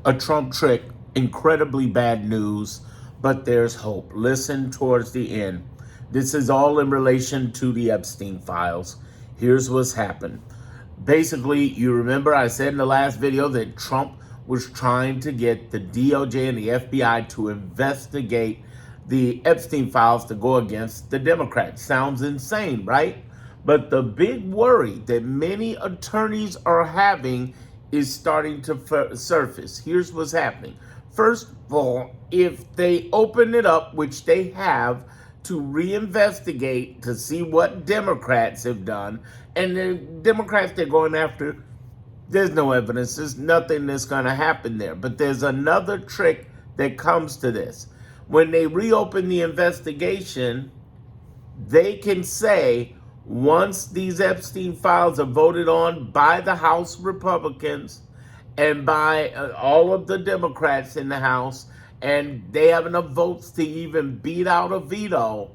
a Trump trick, incredibly bad news, but there's hope. Listen towards the end. This is all in relation to the Epstein files. Here's what's happened. Basically, you remember I said in the last video that Trump was trying to get the DOJ and the FBI to investigate the Epstein files to go against the Democrats. Sounds insane, right? But the big worry that many attorneys are having is starting to surface. Here's what's happening. First of all, if they open it up, which they have, to reinvestigate to see what Democrats have done, and the Democrats they're going after, there's no evidence. There's nothing that's going to happen there. But there's another trick that comes to this. When they reopen the investigation, they can say, once these Epstein files are voted on by the House Republicans and by all of the Democrats in the House, and they have enough votes to even beat out a veto,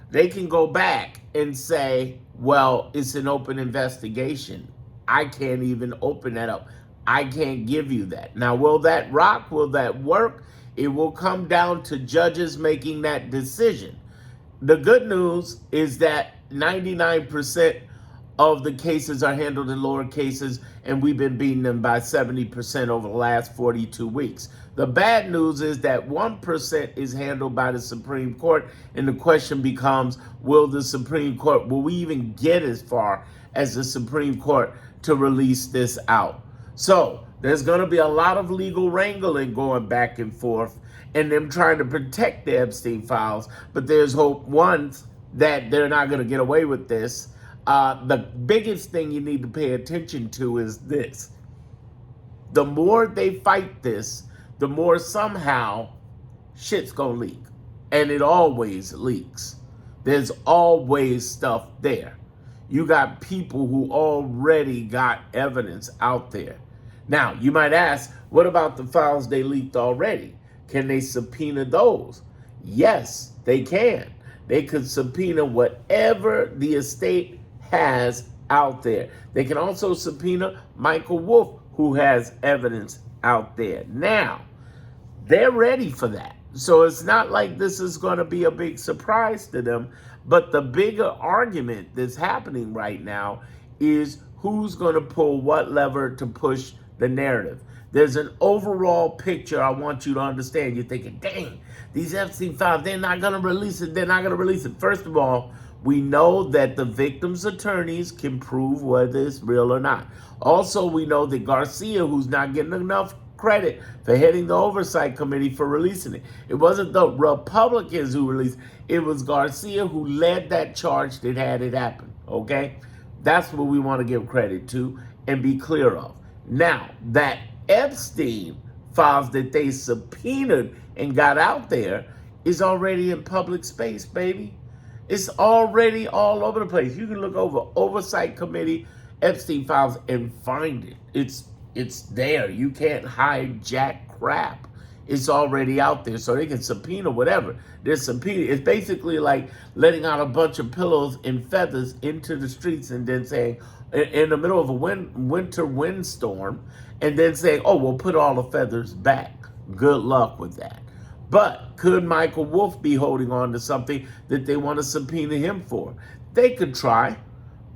they can go back and say, well, it's an open investigation. I can't even open that up. I can't give you that. Now, will that rock? Will that work? It will come down to judges making that decision. The good news is that 99% of the cases are handled in lower cases, and we've been beating them by 70% over the last 42 weeks. The bad news is that 1% is handled by the Supreme Court, and the question becomes, will we even get as far as the Supreme Court to release this out? So there's going to be a lot of legal wrangling going back and forth, and them trying to protect the Epstein files, but there's hope, one, that they're not going to get away with this. The biggest thing you need to pay attention to is this. The more they fight this, the more somehow shit's going to leak. And it always leaks. There's always stuff there. You got people who already got evidence out there. Now, you might ask, what about the files they leaked already? Can they subpoena those? Yes, they can. They could subpoena whatever the estate has out there. They can also subpoena Michael Wolff, who has evidence out there. Now, they're ready for that. So it's not like this is going to be a big surprise to them. But the bigger argument that's happening right now is who's going to pull what lever to push the narrative. There's an overall picture I want you to understand. You're thinking, dang, these Epstein files, they're not going to release it. They're not going to release it. First of all, we know that the victim's attorneys can prove whether it's real or not. Also, we know that Garcia, who's not getting enough credit for heading the oversight committee for releasing it. It wasn't the Republicans who released it. It was Garcia who led that charge that had it happen, okay? That's what we want to give credit to and be clear of. Now, that Epstein files that they subpoenaed and got out there is already in public space, baby. It's already all over the place. You can look over Oversight Committee Epstein files and find it. It's there. You can't hide jack crap. It's already out there, so they can subpoena whatever. There's subpoena. It's basically like letting out a bunch of pillows and feathers into the streets and then saying, in the middle of a winter windstorm, and then saying, oh, we'll put all the feathers back. Good luck with that. But could Michael Wolff be holding on to something that they want to subpoena him for? They could try.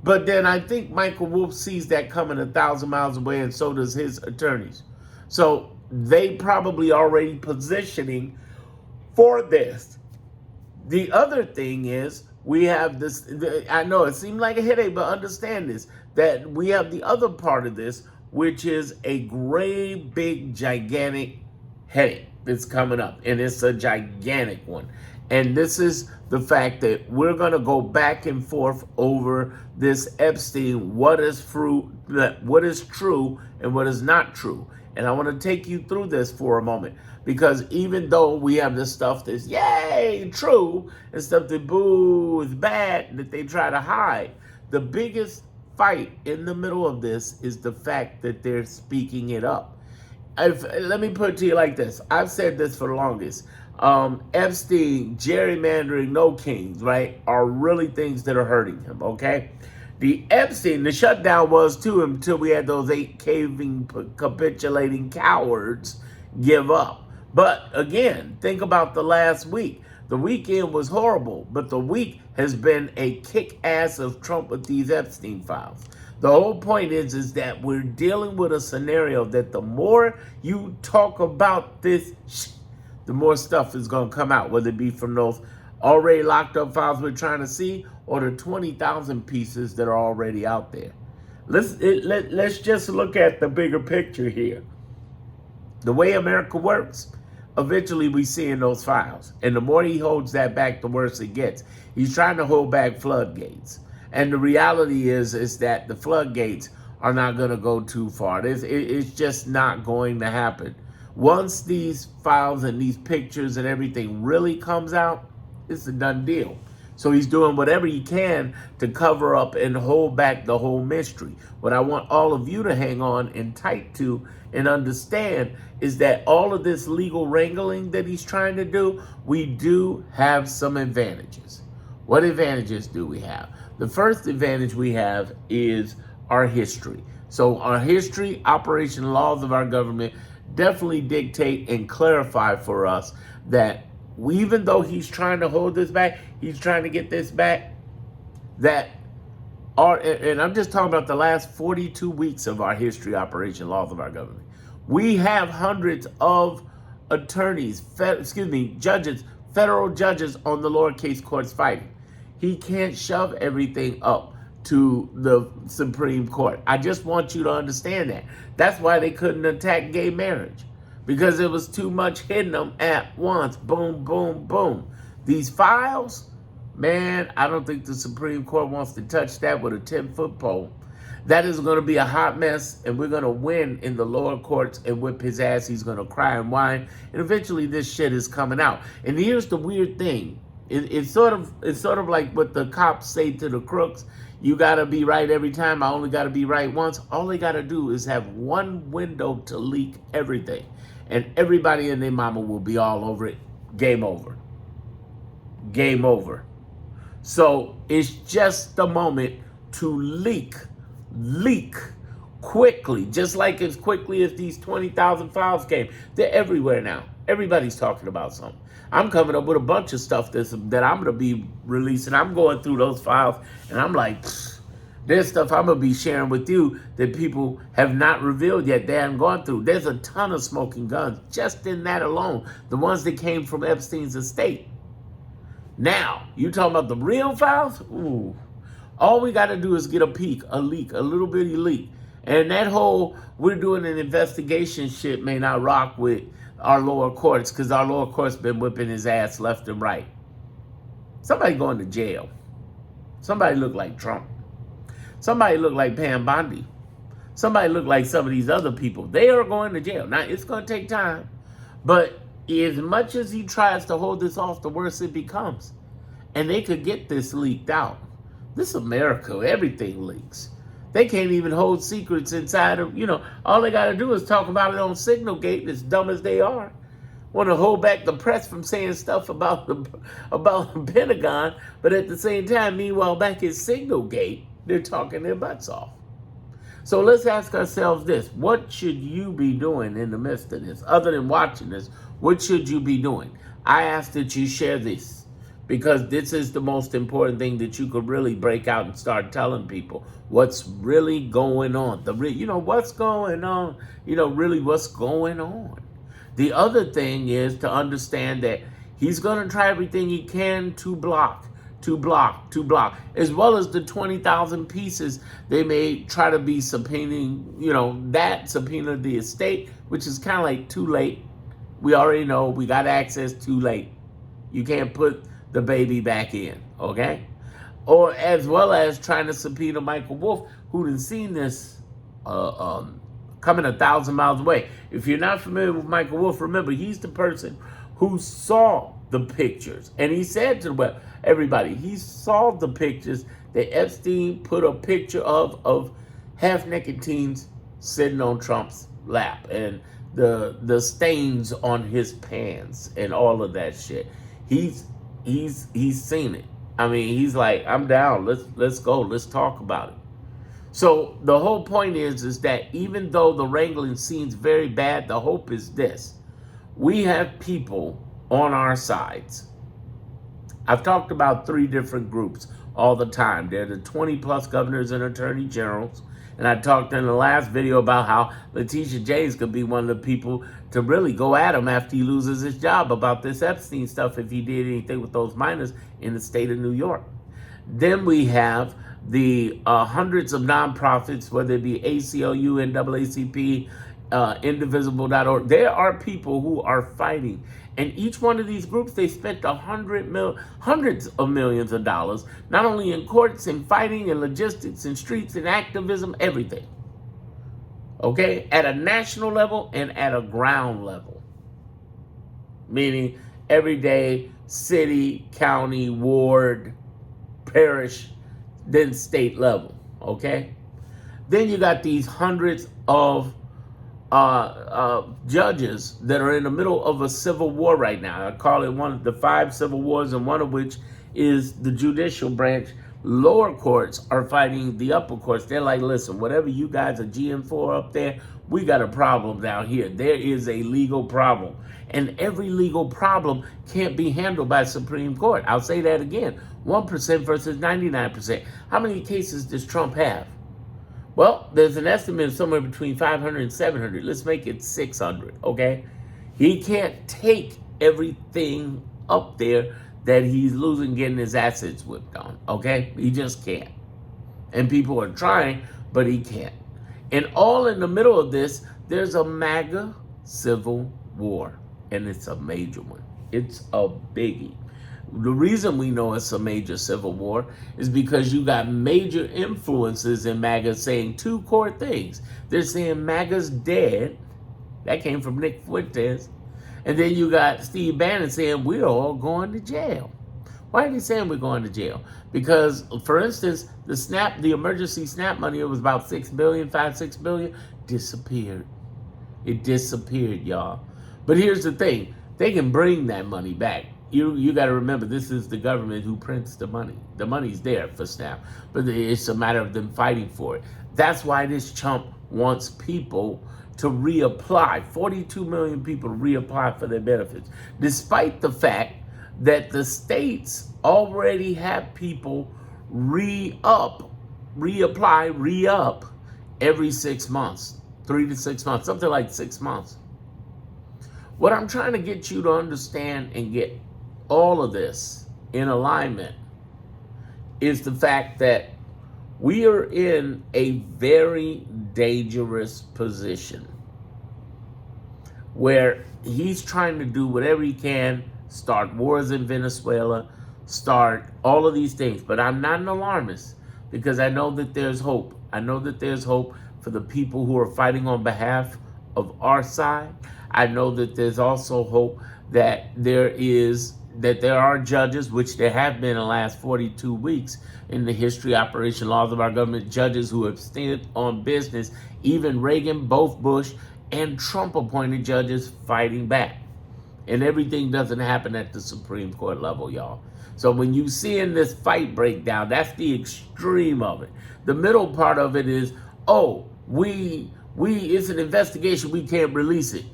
But then I think Michael Wolff sees that coming 1,000 miles away, and so does his attorneys. So they probably already positioning for this. The other thing is, we have this, I know it seemed like a headache, but understand this, that we have the other part of this, which is a great, big, gigantic headache that's coming up. And it's a gigantic one. And this is the fact that we're going to go back and forth over this Epstein, what is true and what is not true. And I want to take you through this for a moment, because even though we have this stuff that's yay, true, and stuff that boo is bad, that they try to hide, the biggest fight in the middle of this is the fact that they're speaking it up. Let me put it to you like this. I've said this for the longest. Epstein, gerrymandering, no kings, right, are really things that are hurting him, okay? The Epstein, the shutdown was too until we had those 8 caving, capitulating cowards give up. But again, think about the last week. The weekend was horrible, but the week has been a kick ass of Trump with these Epstein files. The whole point is that we're dealing with a scenario that the more you talk about this, the more stuff is going to come out, whether it be from those already locked up files we're trying to see or the 20,000 pieces that are already out there. Let's just look at the bigger picture here. The way America works, eventually we see in those files. And the more he holds that back, the worse it gets. He's trying to hold back floodgates. And the reality is that the floodgates are not going to go too far. It's just not going to happen. Once these files and these pictures and everything really comes out, it's a done deal. So he's doing whatever he can to cover up and hold back the whole mystery. What I want all of you to hang on and tight to and understand is that all of this legal wrangling that he's trying to do, we do have some advantages. What advantages do we have? The first advantage we have is our history. So our history, operation, laws of our government definitely dictate and clarify for us that even though he's trying to hold this back, he's trying to get this back, that our, and I'm just talking about the last 42 weeks of our history, operation, laws of our government. We have hundreds of attorneys, judges, federal judges on the lower case courts fighting. He can't shove everything up to the Supreme Court. I just want you to understand that. That's why they couldn't attack gay marriage, because it was too much hitting them at once. Boom, boom, boom. These files, man, I don't think the Supreme Court wants to touch that with a 10-foot pole. That is going to be a hot mess, and we're going to win in the lower courts and whip his ass. He's going to cry and whine, and eventually this shit is coming out. And here's the weird thing. It's sort of like what the cops say to the crooks. You got to be right every time. I only got to be right once. All they got to do is have one window to leak everything, and everybody and their mama will be all over it. Game over. Game over. So it's just the moment to leak quickly, just like as quickly as these 20,000 files came. They're everywhere now. Everybody's talking about something. I'm coming up with a bunch of stuff that I'm going to be releasing. I'm going through those files, and I'm like, there's stuff I'm going to be sharing with you that people have not revealed yet. They haven't gone through. There's a ton of smoking guns just in that alone. The ones that came from Epstein's estate. Now, you talking about the real files? Ooh. All we got to do is get a peek, a leak, a little bitty leak. And that whole we're doing an investigation shit may not rock with our lower courts, because our lower courts been whipping his ass left and right. Somebody going to jail. Somebody look like Trump. Somebody look like Pam Bondi. Somebody look like some of these other people. They are going to jail. Now, it's going to take time. But as much as he tries to hold this off, the worse it becomes. And they could get this leaked out. This America, everything leaks. They can't even hold secrets inside of, all they got to do is talk about it on Signalgate, as dumb as they are. Want to hold back the press from saying stuff about the Pentagon, but at the same time, meanwhile, back at Signalgate, they're talking their butts off. So let's ask ourselves this. What should you be doing in the midst of this? Other than watching this, what should you be doing? I ask that you share this, because this is the most important thing that you could really break out and start telling people what's really going on. What's going on, really what's going on. The other thing is to understand that he's going to try everything he can to block, as well as the 20,000 pieces they may try to be subpoenaing, that subpoena the estate, which is kind of like too late. We already know we got access too late. You can't put the baby back in, okay? Or as well as trying to subpoena Michael Wolff, who done seen this coming 1,000 miles away. If you're not familiar with Michael Wolff, remember, he's the person who saw the pictures. And he said to everybody, he saw the pictures that Epstein put a picture of half-naked teens sitting on Trump's lap, and the stains on his pants and all of that shit. He's seen it. I mean, he's like, I'm down. Let's go. Let's talk about it. So the whole point is that even though the wrangling seems very bad, the hope is this. We have people on our sides. I've talked about 3 different groups all the time. They're the 20 plus governors and attorney generals. And I talked in the last video about how Letitia James could be one of the people to really go at him after he loses his job about this Epstein stuff if he did anything with those minors in the state of New York. Then we have the hundreds of nonprofits, whether it be ACLU, NAACP, indivisible.org. There are people who are fighting. And each one of these groups, they spent hundreds of millions of dollars, not only in courts and fighting and logistics and streets and activism, everything. Okay? At a national level and at a ground level. Meaning every day, city, county, ward, parish, then state level. Okay? Then you got these hundreds of judges that are in the middle of a civil war right now. I call it one of the 5 civil wars, and one of which is the judicial branch. Lower courts are fighting the upper courts. They're like, listen, whatever you guys are GM for up there, we got a problem down here. There is a legal problem. And every legal problem can't be handled by Supreme Court. I'll say that again. 1% versus 99%. How many cases does Trump have? Well, there's an estimate of somewhere between 500 and 700. Let's make it 600, okay? He can't take everything up there that he's losing, getting his assets whipped on, okay? He just can't. And people are trying, but he can't. And all in the middle of this, there's a MAGA civil war, and it's a major one. It's a biggie. The reason we know it's a major civil war is because you got major influences in MAGA saying 2 core things. They're saying MAGA's dead. That came from Nick Fuentes. And then you got Steve Bannon saying we're all going to jail. Why are they saying we're going to jail? Because, for instance, the emergency SNAP money, it was about $6 billion, $6 billion, disappeared. It disappeared, y'all. But here's the thing. They can bring that money back. You got to remember, this is the government who prints the money. The money's there for SNAP, but it's a matter of them fighting for it. That's why this chump wants people to reapply, 42 million people to reapply for their benefits, despite the fact that the states already have people re-up every 6 months, 3 to 6 months, something like 6 months. What I'm trying to get you to understand and get all of this in alignment is the fact that we are in a very dangerous position where he's trying to do whatever he can, start wars in Venezuela, start all of these things. But I'm not an alarmist because I know that there's hope. I know that there's hope for the people who are fighting on behalf of our side. I know that there's also hope that there are judges, which there have been in the last 42 weeks in the history, operation, laws of our government, judges who have stood on business, even Reagan, both Bush, and Trump appointed judges fighting back. And everything doesn't happen at the Supreme Court level, y'all. So when you see in this fight breakdown, that's the extreme of it. The middle part of it is, it's an investigation, we can't release it.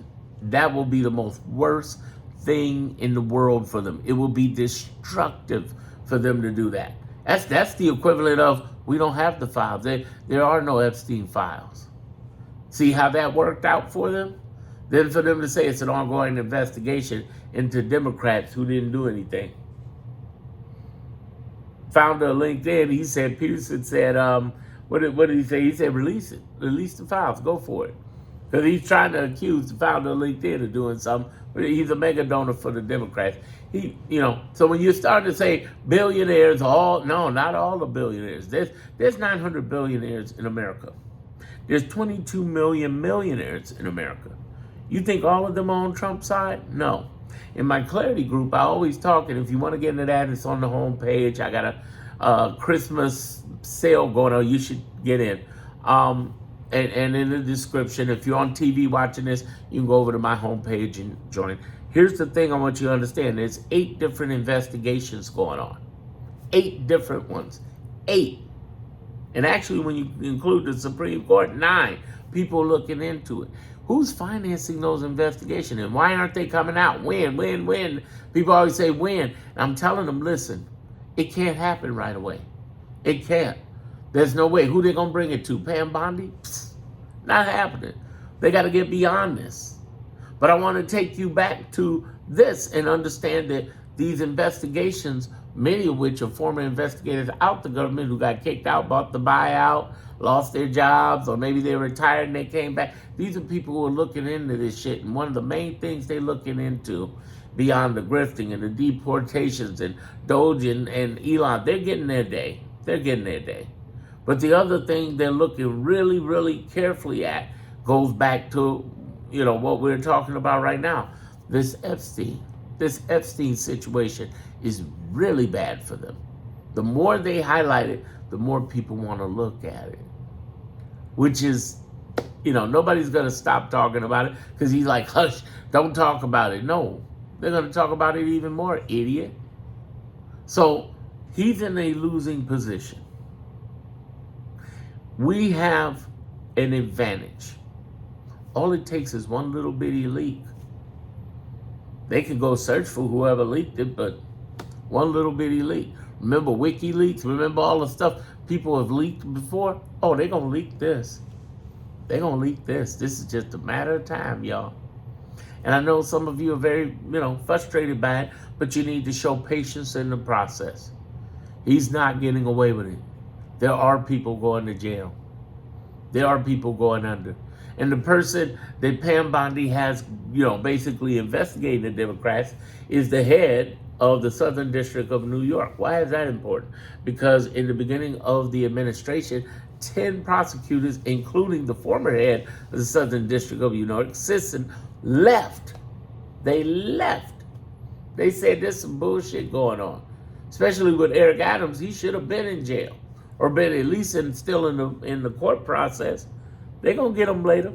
That will be the most worst thing in the world for them. It will be destructive for them to do that. That's the equivalent of we don't have the files. There are no Epstein files. See how that worked out for them? Then for them to say it's an ongoing investigation into Democrats who didn't do anything. Founder of LinkedIn, he said, Peterson said, what did he say? He said, release it. Release the files. Go for it. Because he's trying to accuse the founder of LinkedIn of doing something. He's a mega donor for the Democrats. So when you start to say billionaires, not all the billionaires. There's 900 billionaires in America. There's 22 million millionaires in America. You think all of them are on Trump's side? No. In my Clarity group, I always talk, and if you want to get into that, it's on the homepage. I got a Christmas sale going on. You should get in. And in the description, if you're on TV watching this, you can go over to my homepage and join. Here's the thing I want you to understand. There's 8 different investigations going on. 8 different ones. 8. And actually, when you include the Supreme Court, 9 people looking into it. Who's financing those investigations? And why aren't they coming out? When? People always say when. And I'm telling them, listen, it can't happen right away. It can't. There's no way. Who they going to bring it to? Pam Bondi? Psst, not happening. They got to get beyond this. But I want to take you back to this and understand that these investigations, many of which are former investigators out the government who got kicked out, bought the buyout, lost their jobs, or maybe they retired and they came back. These are people who are looking into this shit. And one of the main things they're looking into, beyond the grifting and the deportations and Doge and Elon, they're getting their day. They're getting their day. But the other thing they're looking really, really carefully at goes back to, what we're talking about right now. This Epstein situation is really bad for them. The more they highlight it, the more people want to look at it. Which is, nobody's going to stop talking about it because he's like, hush, don't talk about it. No, they're going to talk about it even more, idiot. So he's in a losing position. We have an advantage. All it takes is one little bitty leak. They can go search for whoever leaked it, but one little bitty leak. Remember WikiLeaks? Remember all the stuff people have leaked before? Oh, they're going to leak this. They're going to leak this. This is just a matter of time, y'all. And I know some of you are very, frustrated by it, but you need to show patience in the process. He's not getting away with it. There are people going to jail. There are people going under. And the person that Pam Bondi has, basically investigating the Democrats is the head of the Southern District of New York. Why is that important? Because in the beginning of the administration, 10 prosecutors, including the former head of the Southern District of New York, Sisson, left. They left. They said there's some bullshit going on. Especially with Eric Adams, he should have been in jail. Or been at least still in the court process. They're going to get them later.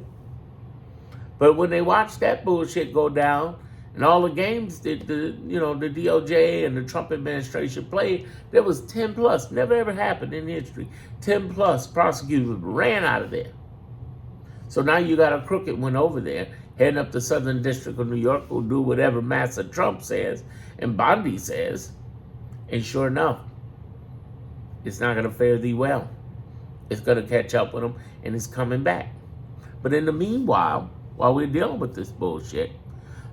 But when they watch that bullshit go down and all the games that the DOJ and the Trump administration played, there was 10 plus. Never ever happened in history. 10 plus prosecutors ran out of there. So now you got a crooked one over there heading up the Southern District of New York who'll do whatever Massa Trump says and Bondi says. And sure enough, it's not going to fare thee well. It's going to catch up with them, and it's coming back. But in the meanwhile, while we're dealing with this bullshit,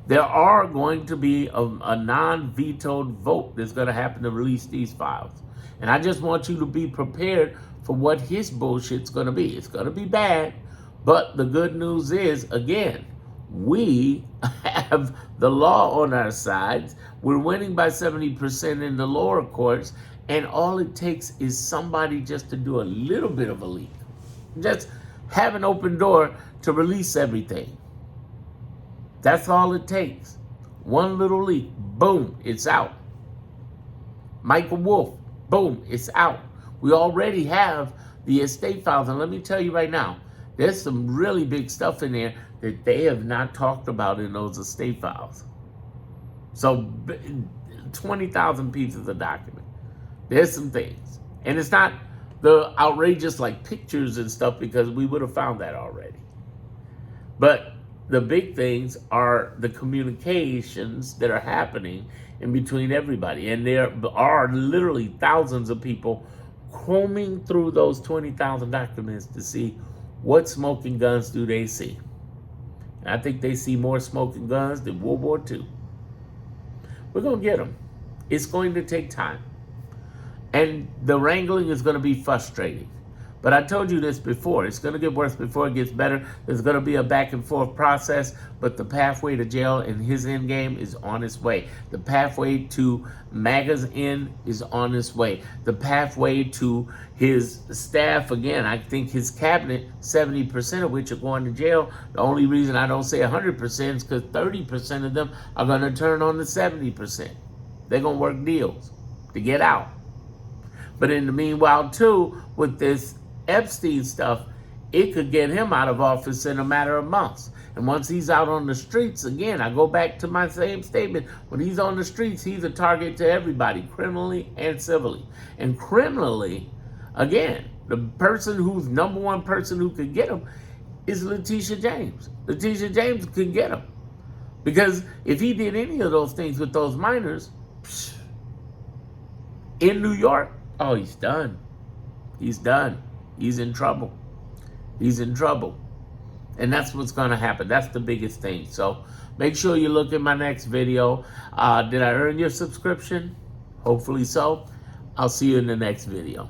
there are going to be a non-vetoed vote that's going to happen to release these files. And I just want you to be prepared for what his bullshit's going to be. It's going to be bad, but the good news is, again, we have the law on our sides. We're winning by 70% in the lower courts. And all it takes is somebody just to do a little bit of a leak. Just have an open door to release everything. That's all it takes. One little leak, boom, it's out. Michael Wolff, boom, it's out. We already have the estate files. And let me tell you right now, there's some really big stuff in there that they have not talked about in those estate files. So 20,000 pieces of document. There's some things. And it's not the outrageous like pictures and stuff because we would have found that already. But the big things are the communications that are happening in between everybody. And there are literally thousands of people combing through those 20,000 documents to see what smoking guns do they see. And I think they see more smoking guns than World War II. We're going to get them. It's going to take time. And the wrangling is going to be frustrating. But I told you this before. It's going to get worse before it gets better. There's going to be a back and forth process. But the pathway to jail and his end game is on its way. The pathway to MAGA's end is on its way. The pathway to his staff, again, I think his cabinet, 70% of which are going to jail. The only reason I don't say 100% is because 30% of them are going to turn on the 70%. They're going to work deals to get out. But in the meanwhile, too, with this Epstein stuff, it could get him out of office in a matter of months. And once he's out on the streets, again, I go back to my same statement. When he's on the streets, he's a target to everybody, criminally and civilly. And criminally, again, the person who's number one person who could get him is Letitia James. Letitia James could get him. Because if he did any of those things with those minors in New York, oh, he's done. He's done. He's in trouble. He's in trouble. And that's what's going to happen. That's the biggest thing. So make sure you look at my next video. Did I earn your subscription? Hopefully so. I'll see you in the next video.